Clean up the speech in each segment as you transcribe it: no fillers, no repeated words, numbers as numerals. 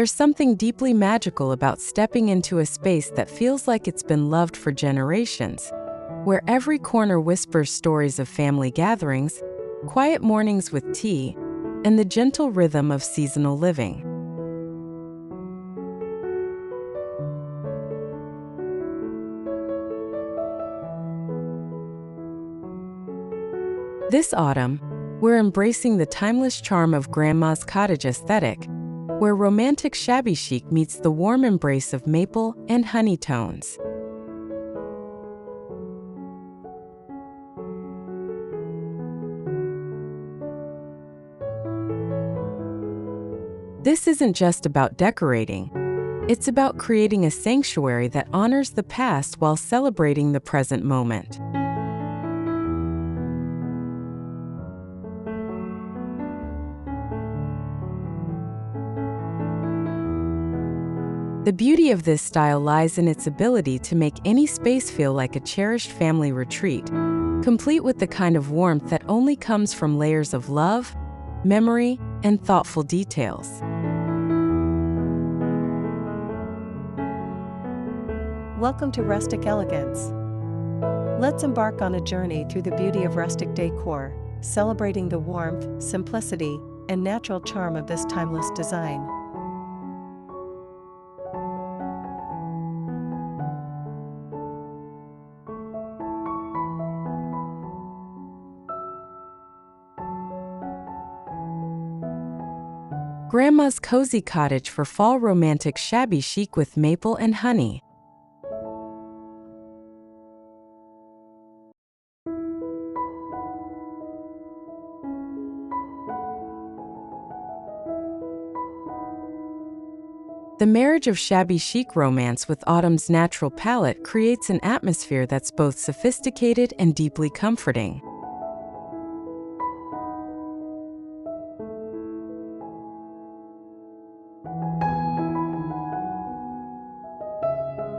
There's something deeply magical about stepping into a space that feels like it's been loved for generations, where every corner whispers stories of family gatherings, quiet mornings with tea, and the gentle rhythm of seasonal living. This autumn, we're embracing the timeless charm of Grandma's cottage aesthetic, where romantic shabby chic meets the warm embrace of maple and honey tones. This isn't just about decorating. It's about creating a sanctuary that honors the past while celebrating the present moment. The beauty of this style lies in its ability to make any space feel like a cherished family retreat, complete with the kind of warmth that only comes from layers of love, memory, and thoughtful details. Welcome to Rustic Elegance. Let's embark on a journey through the beauty of rustic decor, celebrating the warmth, simplicity, and natural charm of this timeless design. Grandma's cozy cottage for fall romantic shabby chic with maple and honey. The marriage of shabby chic romance with autumn's natural palette creates an atmosphere that's both sophisticated and deeply comforting.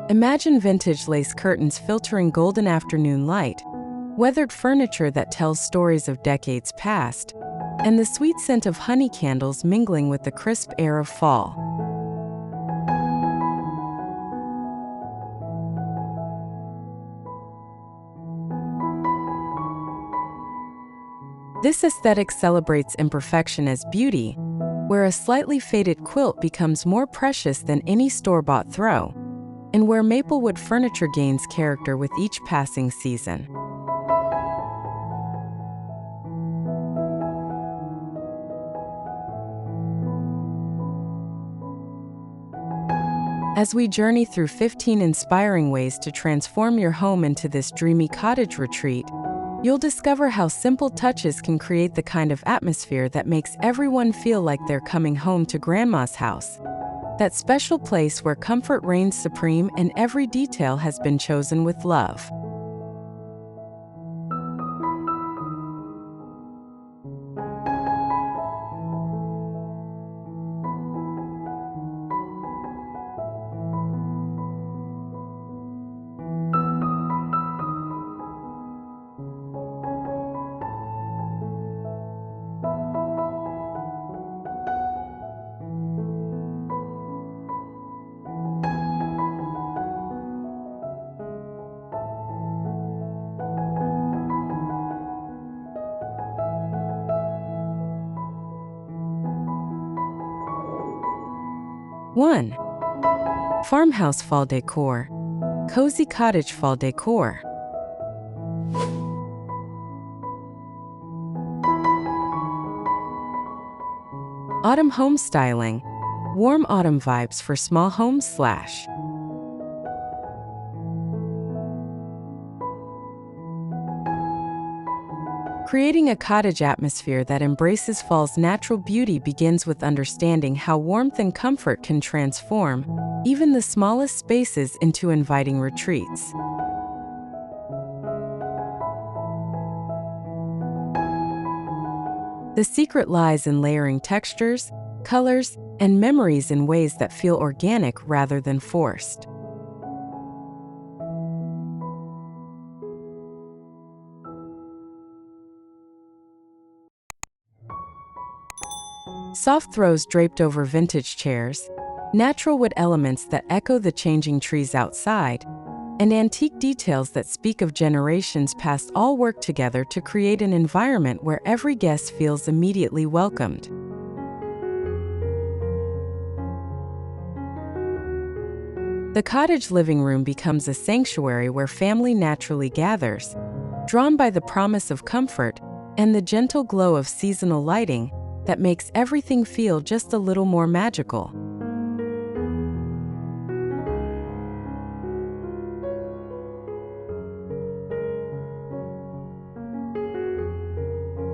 Imagine vintage lace curtains filtering golden afternoon light, weathered furniture that tells stories of decades past, and the sweet scent of honey candles mingling with the crisp air of fall. This aesthetic celebrates imperfection as beauty, where a slightly faded quilt becomes more precious than any store-bought throw, and where maplewood furniture gains character with each passing season. As we journey through 15 inspiring ways to transform your home into this dreamy cottage retreat, you'll discover how simple touches can create the kind of atmosphere that makes everyone feel like they're coming home to Grandma's house. That special place where comfort reigns supreme and every detail has been chosen with love. One. Farmhouse fall decor. Cozy cottage fall decor. Autumn home styling. Warm autumn vibes for small homes / Creating a cottage atmosphere that embraces fall's natural beauty begins with understanding how warmth and comfort can transform even the smallest spaces into inviting retreats. The secret lies in layering textures, colors, and memories in ways that feel organic rather than forced. Soft throws draped over vintage chairs, natural wood elements that echo the changing trees outside, and antique details that speak of generations past all work together to create an environment where every guest feels immediately welcomed. The cottage living room becomes a sanctuary where family naturally gathers, drawn by the promise of comfort and the gentle glow of seasonal lighting that makes everything feel just a little more magical.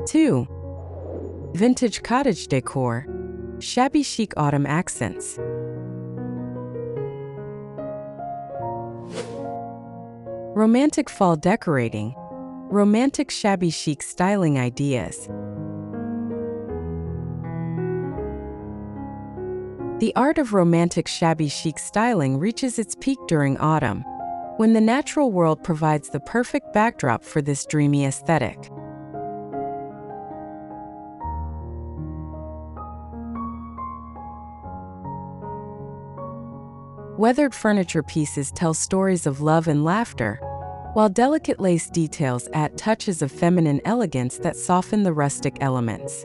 Two, vintage cottage decor, shabby chic autumn accents. Romantic fall decorating, romantic shabby chic styling ideas. The art of romantic shabby chic styling reaches its peak during autumn, when the natural world provides the perfect backdrop for this dreamy aesthetic. Weathered furniture pieces tell stories of love and laughter, while delicate lace details add touches of feminine elegance that soften the rustic elements.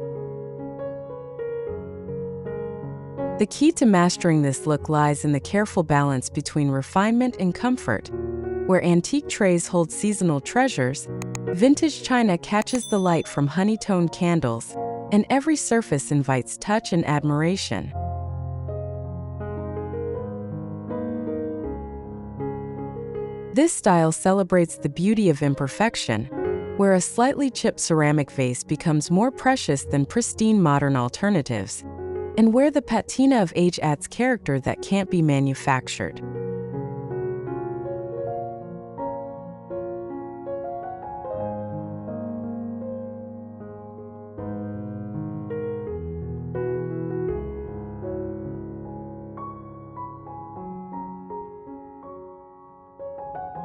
The key to mastering this look lies in the careful balance between refinement and comfort. Where antique trays hold seasonal treasures, vintage china catches the light from honey-toned candles, and every surface invites touch and admiration. This style celebrates the beauty of imperfection, where a slightly chipped ceramic vase becomes more precious than pristine modern alternatives, and where the patina of age adds character that can't be manufactured.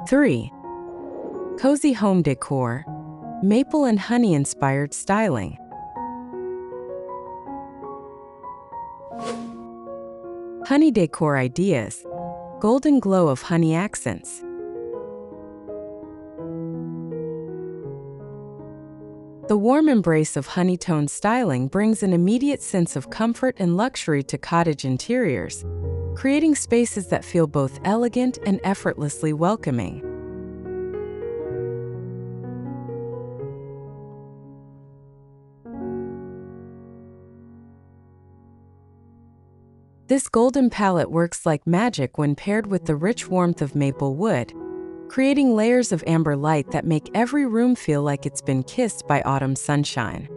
Three, cozy home decor, maple and honey-inspired styling. Honey decor ideas, golden glow of honey accents. The warm embrace of honey-toned styling brings an immediate sense of comfort and luxury to cottage interiors, creating spaces that feel both elegant and effortlessly welcoming. This golden palette works like magic when paired with the rich warmth of maple wood, creating layers of amber light that make every room feel like it's been kissed by autumn sunshine.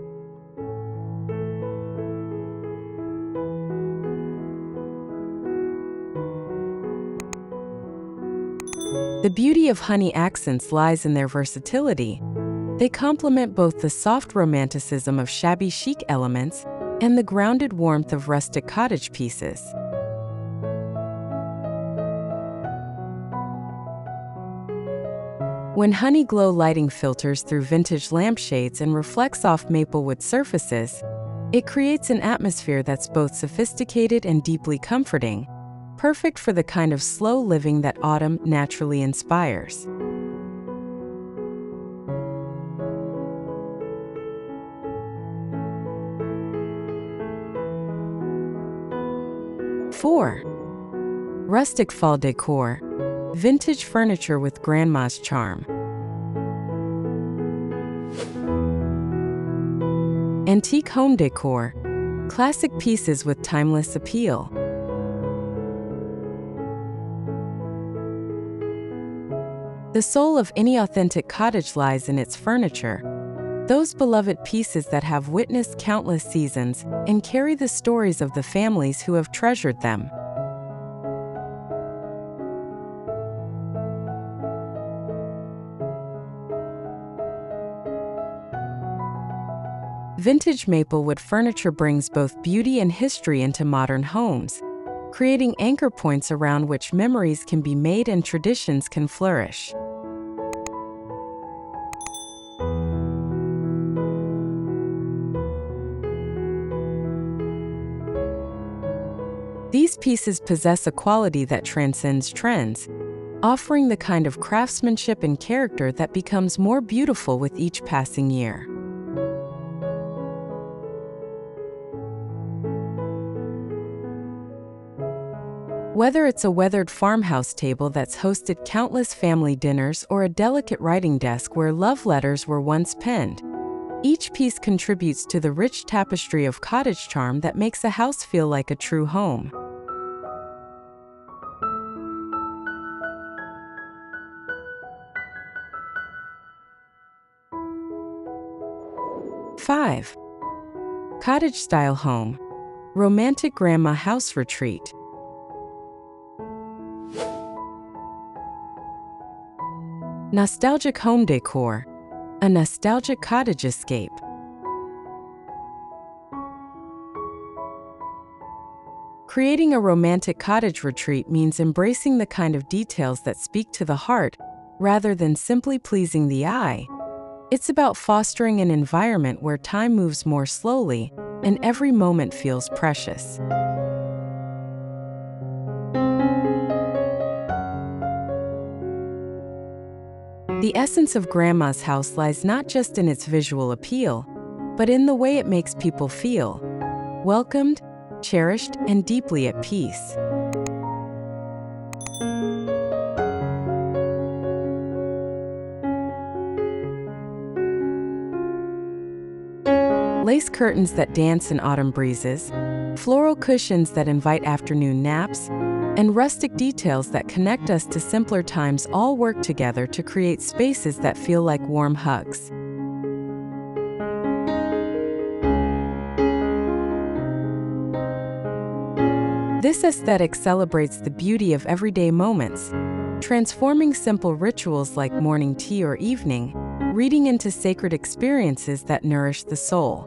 The beauty of honey accents lies in their versatility. They complement both the soft romanticism of shabby chic elements and the grounded warmth of rustic cottage pieces. When honey glow lighting filters through vintage lampshades and reflects off maplewood surfaces, it creates an atmosphere that's both sophisticated and deeply comforting, perfect for the kind of slow living that autumn naturally inspires. Four, rustic fall decor, vintage furniture with grandma's charm. Antique home decor, classic pieces with timeless appeal. The soul of any authentic cottage lies in its furniture, those beloved pieces that have witnessed countless seasons and carry the stories of the families who have treasured them. Vintage maplewood furniture brings both beauty and history into modern homes, creating anchor points around which memories can be made and traditions can flourish. These pieces possess a quality that transcends trends, offering the kind of craftsmanship and character that becomes more beautiful with each passing year. Whether it's a weathered farmhouse table that's hosted countless family dinners or a delicate writing desk where love letters were once penned, each piece contributes to the rich tapestry of cottage charm that makes a house feel like a true home. Five. Cottage-style home. Romantic grandma house retreat. Nostalgic home decor. A nostalgic cottage escape. Creating a romantic cottage retreat means embracing the kind of details that speak to the heart rather than simply pleasing the eye. It's about fostering an environment where time moves more slowly and every moment feels precious. The essence of Grandma's house lies not just in its visual appeal, but in the way it makes people feel welcomed, cherished, and deeply at peace. Lace curtains that dance in autumn breezes, floral cushions that invite afternoon naps, and rustic details that connect us to simpler times all work together to create spaces that feel like warm hugs. This aesthetic celebrates the beauty of everyday moments, transforming simple rituals like morning tea or evening reading into sacred experiences that nourish the soul.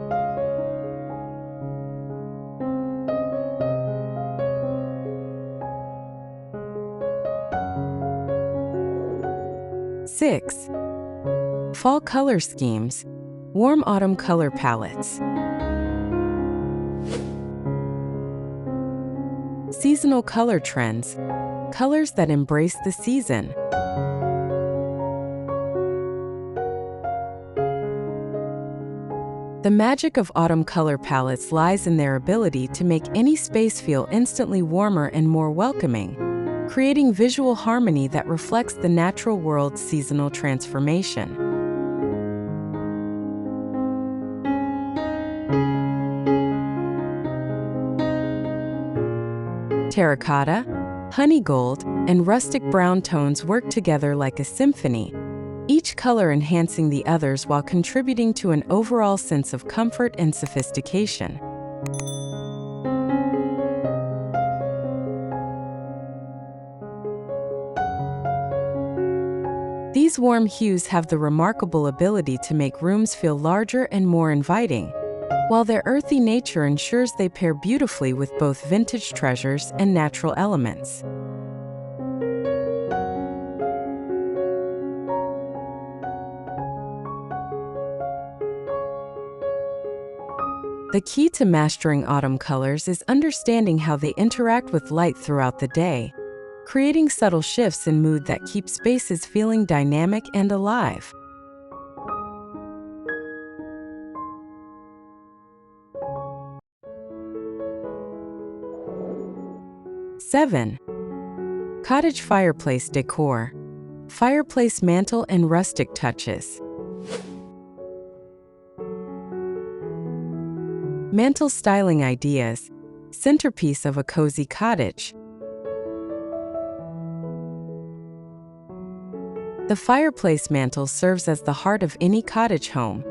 Six. Fall color schemes. Warm autumn color palettes. Seasonal color trends. Colors that embrace the season. The magic of autumn color palettes lies in their ability to make any space feel instantly warmer and more welcoming, creating visual harmony that reflects the natural world's seasonal transformation. Terracotta, honey gold, and rustic brown tones work together like a symphony, each color enhancing the others while contributing to an overall sense of comfort and sophistication. These warm hues have the remarkable ability to make rooms feel larger and more inviting, while their earthy nature ensures they pair beautifully with both vintage treasures and natural elements. The key to mastering autumn colors is understanding how they interact with light throughout the day, creating subtle shifts in mood that keep spaces feeling dynamic and alive. Seven. Cottage fireplace decor. Fireplace mantel and rustic touches. Mantel styling ideas. Centerpiece of a cozy cottage. The fireplace mantel serves as the heart of any cottage home,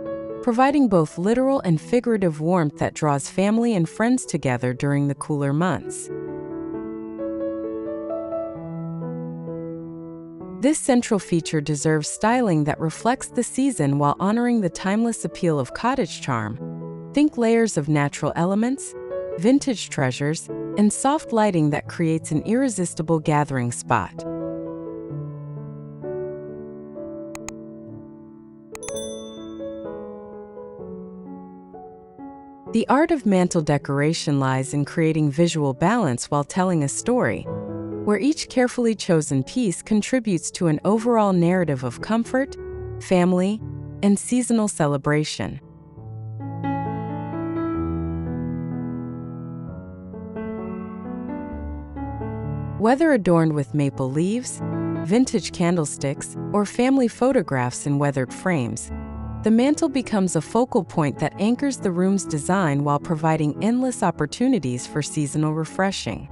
providing both literal and figurative warmth that draws family and friends together during the cooler months. This central feature deserves styling that reflects the season while honoring the timeless appeal of cottage charm. Think layers of natural elements, vintage treasures, and soft lighting that creates an irresistible gathering spot. The art of mantel decoration lies in creating visual balance while telling a story, where each carefully chosen piece contributes to an overall narrative of comfort, family, and seasonal celebration. Whether adorned with maple leaves, vintage candlesticks, or family photographs in weathered frames, the mantel becomes a focal point that anchors the room's design while providing endless opportunities for seasonal refreshing.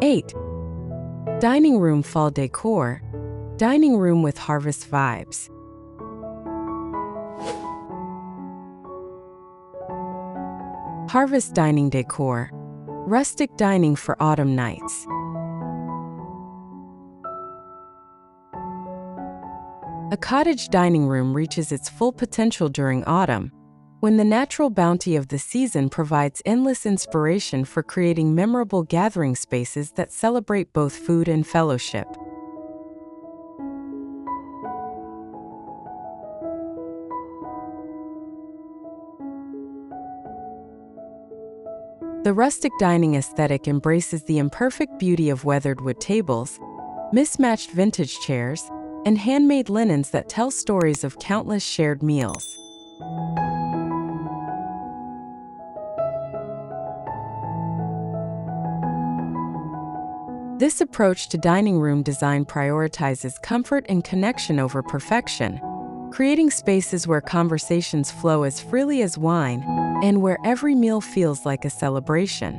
Eight. Dining room fall decor. Dining room with harvest vibes. Harvest dining decor. Rustic dining for autumn nights. A cottage dining room reaches its full potential during autumn, when the natural bounty of the season provides endless inspiration for creating memorable gathering spaces that celebrate both food and fellowship. The rustic dining aesthetic embraces the imperfect beauty of weathered wood tables, mismatched vintage chairs, and handmade linens that tell stories of countless shared meals. This approach to dining room design prioritizes comfort and connection over perfection, creating spaces where conversations flow as freely as wine and where every meal feels like a celebration.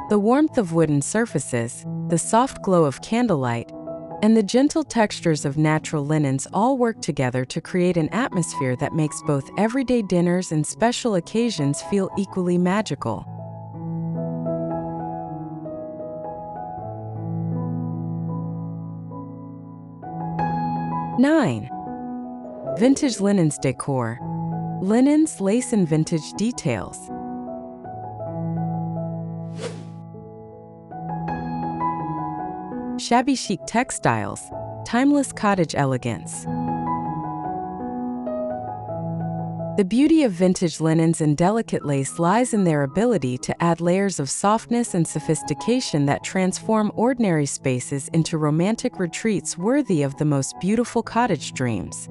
The warmth of wooden surfaces, the soft glow of candlelight, and the gentle textures of natural linens all work together to create an atmosphere that makes both everyday dinners and special occasions feel equally magical. Nine. Vintage linens decor. Linens, lace, and vintage details. Shabby chic textiles. Timeless cottage elegance. The beauty of vintage linens and delicate lace lies in their ability to add layers of softness and sophistication that transform ordinary spaces into romantic retreats worthy of the most beautiful cottage dreams.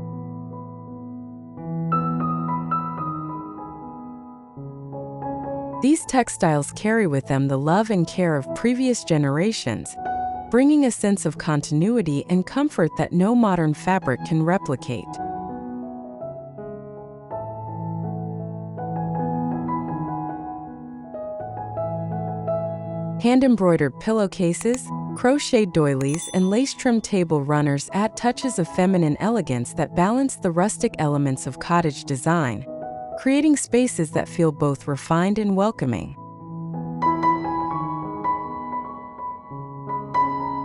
These textiles carry with them the love and care of previous generations, bringing a sense of continuity and comfort that no modern fabric can replicate. Hand-embroidered pillowcases, crocheted doilies, and lace-trimmed table runners add touches of feminine elegance that balance the rustic elements of cottage design, creating spaces that feel both refined and welcoming.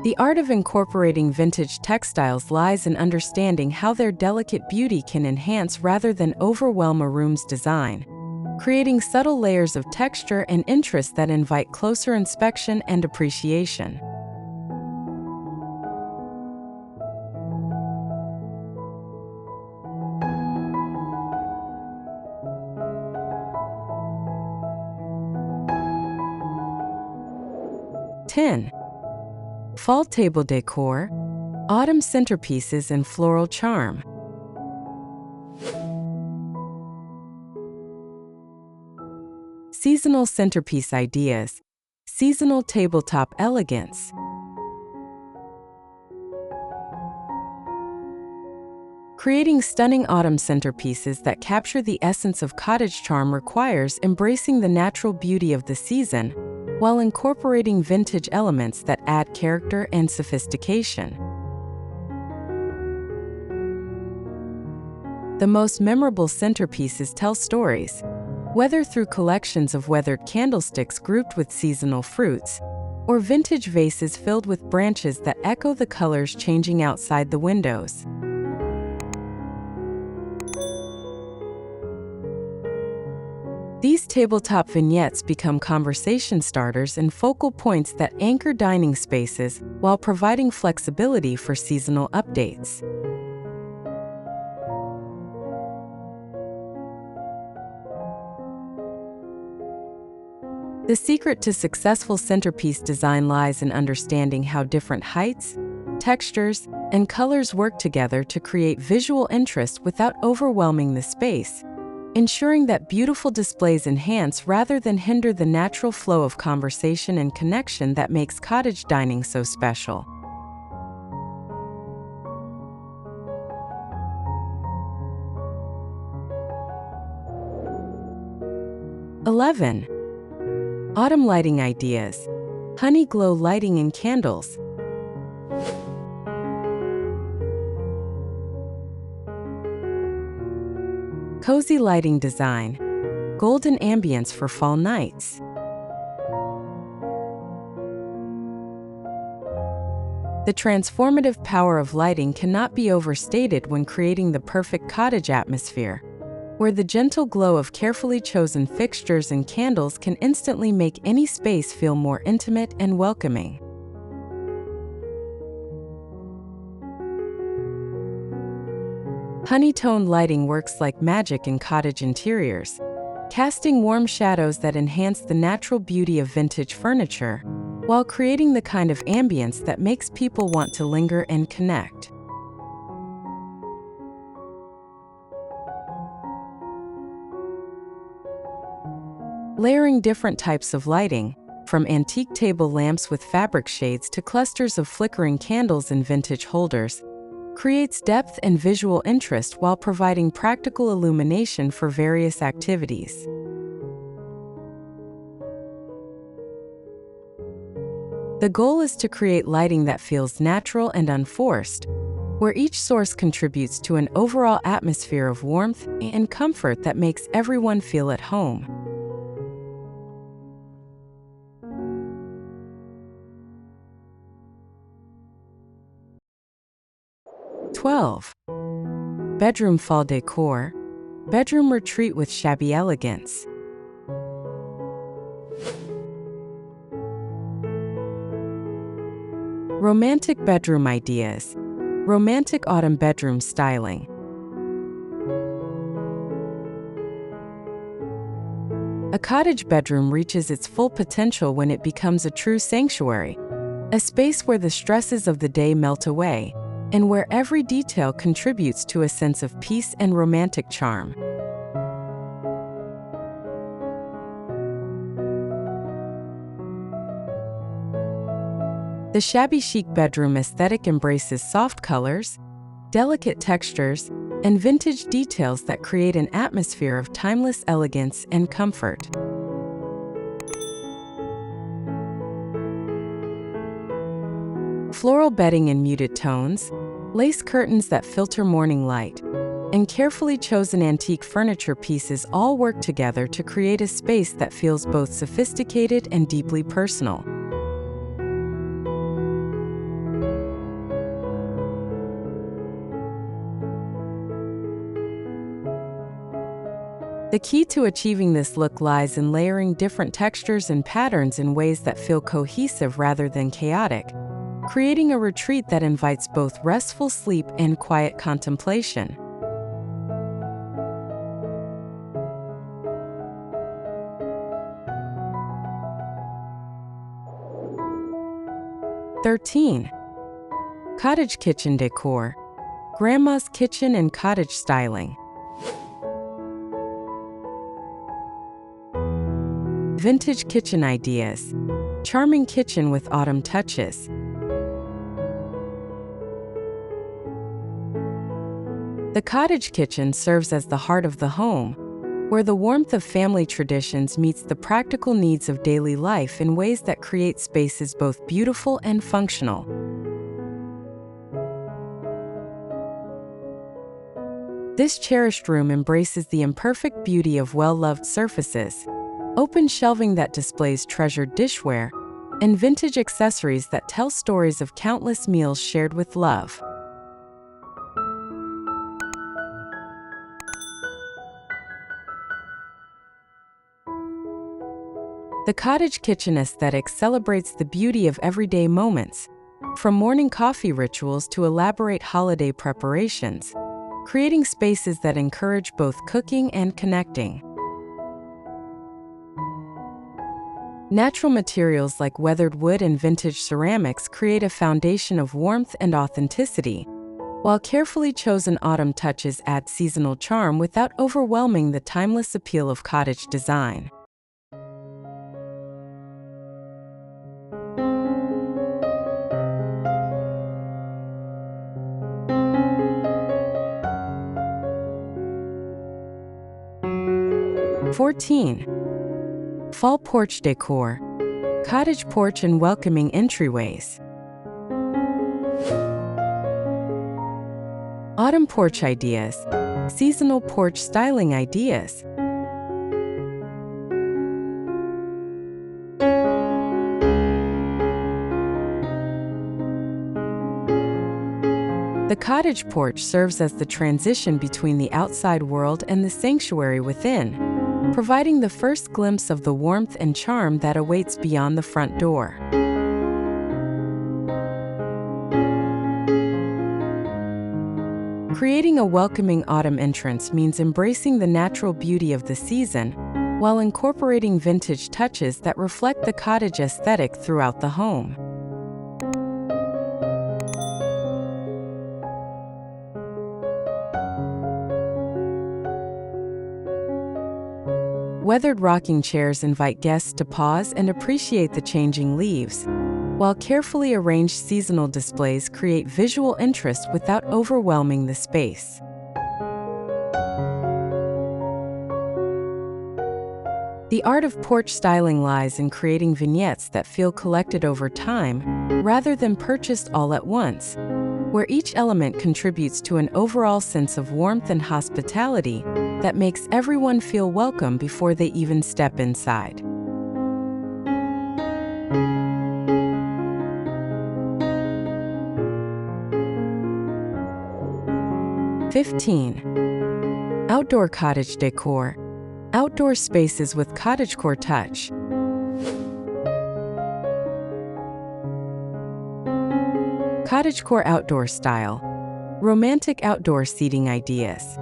The art of incorporating vintage textiles lies in understanding how their delicate beauty can enhance rather than overwhelm a room's design, creating subtle layers of texture and interest that invite closer inspection and appreciation. Ten. Fall table decor, autumn centerpieces, and floral charm. Seasonal centerpiece ideas, seasonal tabletop elegance. Creating stunning autumn centerpieces that capture the essence of cottage charm requires embracing the natural beauty of the season while incorporating vintage elements that add character and sophistication. The most memorable centerpieces tell stories, whether through collections of weathered candlesticks grouped with seasonal fruits, or vintage vases filled with branches that echo the colors changing outside the windows. These tabletop vignettes become conversation starters and focal points that anchor dining spaces while providing flexibility for seasonal updates. The secret to successful centerpiece design lies in understanding how different heights, textures, and colors work together to create visual interest without overwhelming the space, ensuring that beautiful displays enhance rather than hinder the natural flow of conversation and connection that makes cottage dining so special. (11) Autumn lighting ideas. Honey glow lighting and candles. Cozy lighting design. Golden ambience for fall nights. The transformative power of lighting cannot be overstated when creating the perfect cottage atmosphere, where the gentle glow of carefully chosen fixtures and candles can instantly make any space feel more intimate and welcoming. Honey-toned lighting works like magic in cottage interiors, casting warm shadows that enhance the natural beauty of vintage furniture, while creating the kind of ambience that makes people want to linger and connect. Layering different types of lighting, from antique table lamps with fabric shades to clusters of flickering candles and vintage holders, creates depth and visual interest while providing practical illumination for various activities. The goal is to create lighting that feels natural and unforced, where each source contributes to an overall atmosphere of warmth and comfort that makes everyone feel at home. (12) Bedroom fall decor. Bedroom retreat with shabby elegance. Romantic bedroom ideas. Romantic autumn bedroom styling. A cottage bedroom reaches its full potential when it becomes a true sanctuary, a space where the stresses of the day melt away, and where every detail contributes to a sense of peace and romantic charm. The shabby chic bedroom aesthetic embraces soft colors, delicate textures, and vintage details that create an atmosphere of timeless elegance and comfort. Floral bedding in muted tones, lace curtains that filter morning light, and carefully chosen antique furniture pieces all work together to create a space that feels both sophisticated and deeply personal. The key to achieving this look lies in layering different textures and patterns in ways that feel cohesive rather than chaotic, creating a retreat that invites both restful sleep and quiet contemplation. (13) Cottage kitchen decor. Grandma's kitchen and cottage styling. Vintage kitchen ideas. Charming kitchen with autumn touches. The cottage kitchen serves as the heart of the home, where the warmth of family traditions meets the practical needs of daily life in ways that create spaces both beautiful and functional. This cherished room embraces the imperfect beauty of well-loved surfaces, open shelving that displays treasured dishware, and vintage accessories that tell stories of countless meals shared with love. The cottage kitchen aesthetic celebrates the beauty of everyday moments, from morning coffee rituals to elaborate holiday preparations, creating spaces that encourage both cooking and connecting. Natural materials like weathered wood and vintage ceramics create a foundation of warmth and authenticity, while carefully chosen autumn touches add seasonal charm without overwhelming the timeless appeal of cottage design. Fall porch decor, cottage porch and welcoming entryways. Autumn porch ideas, seasonal porch styling ideas. The cottage porch serves as the transition between the outside world and the sanctuary within, providing the first glimpse of the warmth and charm that awaits beyond the front door. Creating a welcoming autumn entrance means embracing the natural beauty of the season, while incorporating vintage touches that reflect the cottage aesthetic throughout the home. Weathered rocking chairs invite guests to pause and appreciate the changing leaves, while carefully arranged seasonal displays create visual interest without overwhelming the space. The art of porch styling lies in creating vignettes that feel collected over time, rather than purchased all at once, where each element contributes to an overall sense of warmth and hospitality that makes everyone feel welcome before they even step inside. Outdoor cottage decor, outdoor spaces with cottagecore touch. Cottagecore outdoor style, romantic outdoor seating ideas.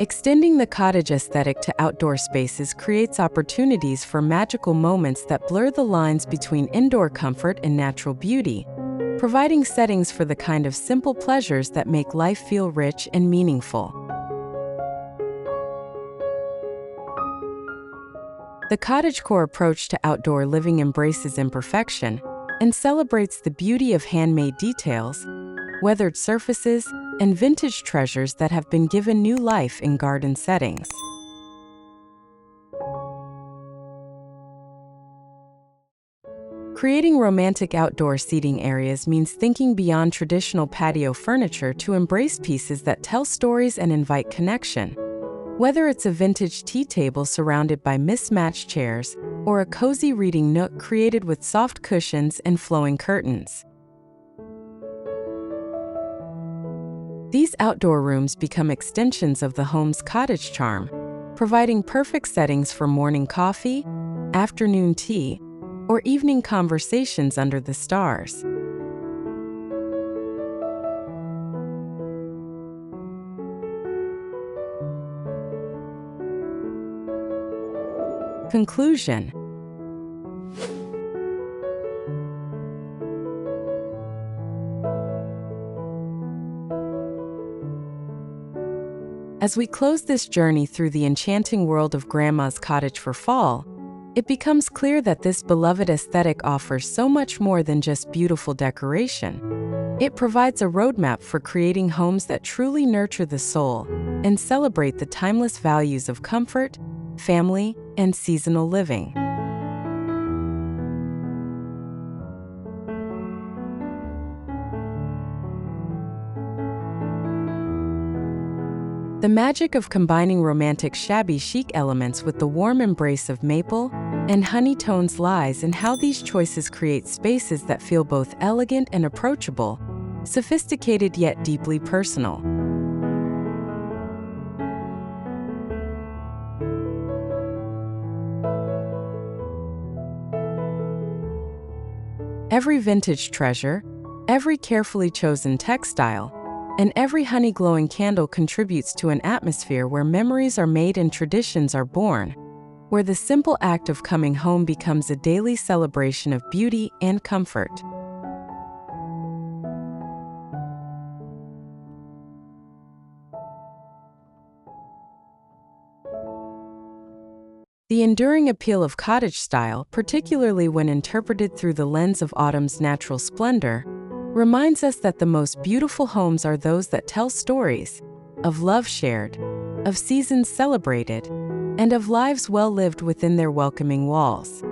Extending the cottage aesthetic to outdoor spaces creates opportunities for magical moments that blur the lines between indoor comfort and natural beauty, providing settings for the kind of simple pleasures that make life feel rich and meaningful. The cottagecore approach to outdoor living embraces imperfection and celebrates the beauty of handmade details, weathered surfaces, and vintage treasures that have been given new life in garden settings. Creating romantic outdoor seating areas means thinking beyond traditional patio furniture to embrace pieces that tell stories and invite connection. Whether it's a vintage tea table surrounded by mismatched chairs or a cozy reading nook created with soft cushions and flowing curtains. These outdoor rooms become extensions of the home's cottage charm, providing perfect settings for morning coffee, afternoon tea, or evening conversations under the stars. Conclusion. As we close this journey through the enchanting world of Grandma's cottage for fall, it becomes clear that this beloved aesthetic offers so much more than just beautiful decoration. It provides a roadmap for creating homes that truly nurture the soul and celebrate the timeless values of comfort, family, and seasonal living. The magic of combining romantic shabby chic elements with the warm embrace of maple and honey tones lies in how these choices create spaces that feel both elegant and approachable, sophisticated yet deeply personal. Every vintage treasure, every carefully chosen textile, and every honey-glowing candle contributes to an atmosphere where memories are made and traditions are born, where the simple act of coming home becomes a daily celebration of beauty and comfort. The enduring appeal of cottage style, particularly when interpreted through the lens of autumn's natural splendor, reminds us that the most beautiful homes are those that tell stories of love shared, of seasons celebrated, and of lives well lived within their welcoming walls.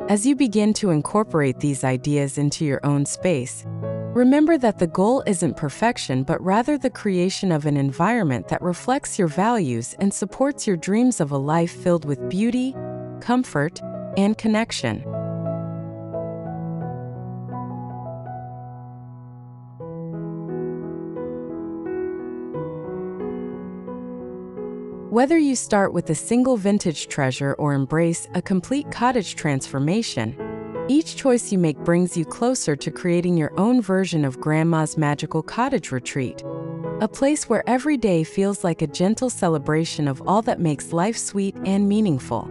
As you begin to incorporate these ideas into your own space, remember that the goal isn't perfection, but rather the creation of an environment that reflects your values and supports your dreams of a life filled with beauty, comfort, and connection. Whether you start with a single vintage treasure or embrace a complete cottage transformation, each choice you make brings you closer to creating your own version of Grandma's magical cottage retreat, a place where every day feels like a gentle celebration of all that makes life sweet and meaningful.